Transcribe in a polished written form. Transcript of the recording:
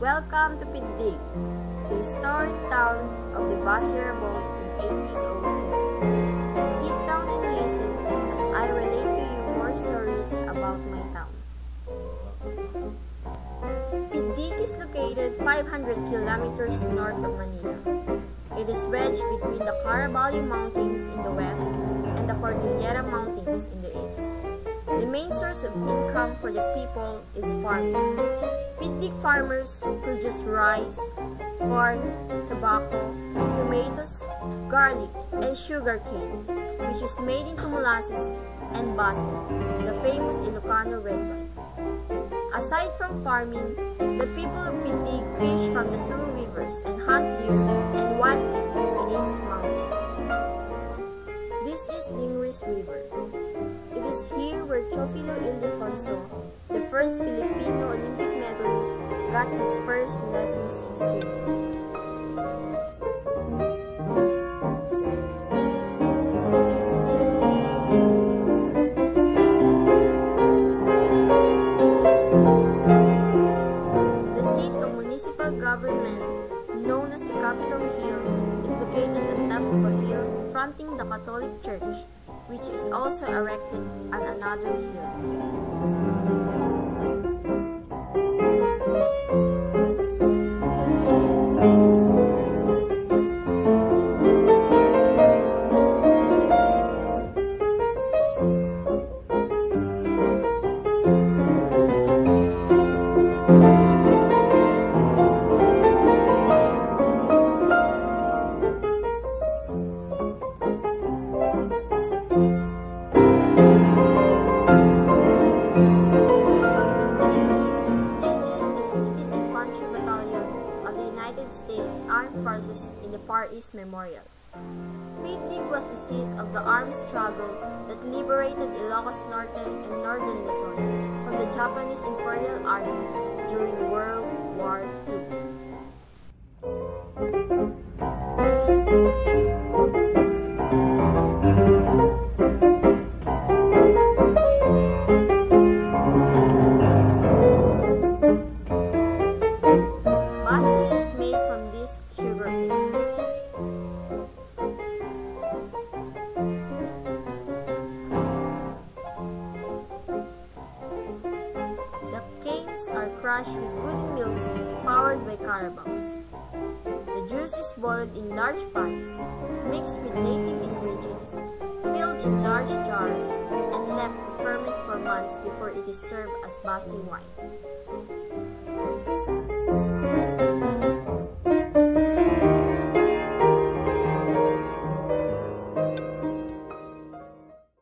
Welcome to Piddig, the historic town of the Basi Revolt in 1806. Sit down and listen as I relate to you more stories about my town. Piddig is located 500 kilometers north of Manila. It is wedged between the Caraballo Mountains in the west and the Cordillera Mountains in the east. The main source of income for the people is farming. Piddig farmers produce rice, corn, tobacco, tomatoes, garlic, and sugarcane, which is made into molasses and basi, the famous Ilocano red wine. Aside from farming, the people of Piddig fish from the two rivers and hunt deer and wild pigs in its mountains. This is Dingris River. It is here where Chofilo Ildefonso, the first Filipino Olympic medalist, got his first lessons in swimming. The seat of municipal government, known as the Capitol Hill, is located on top of a hill fronting the Catholic Church, which is also erected on another hill. States Armed Forces in the Far East Memorial. Piddig was the seat of the armed struggle that liberated Ilocos Norte and Northern Luzon from the Japanese Imperial Army during World War II. Are crushed with wooden mills powered by carabaos. The juice is boiled in large pots, mixed with native ingredients, filled in large jars, and left to ferment for months before it is served as basi wine.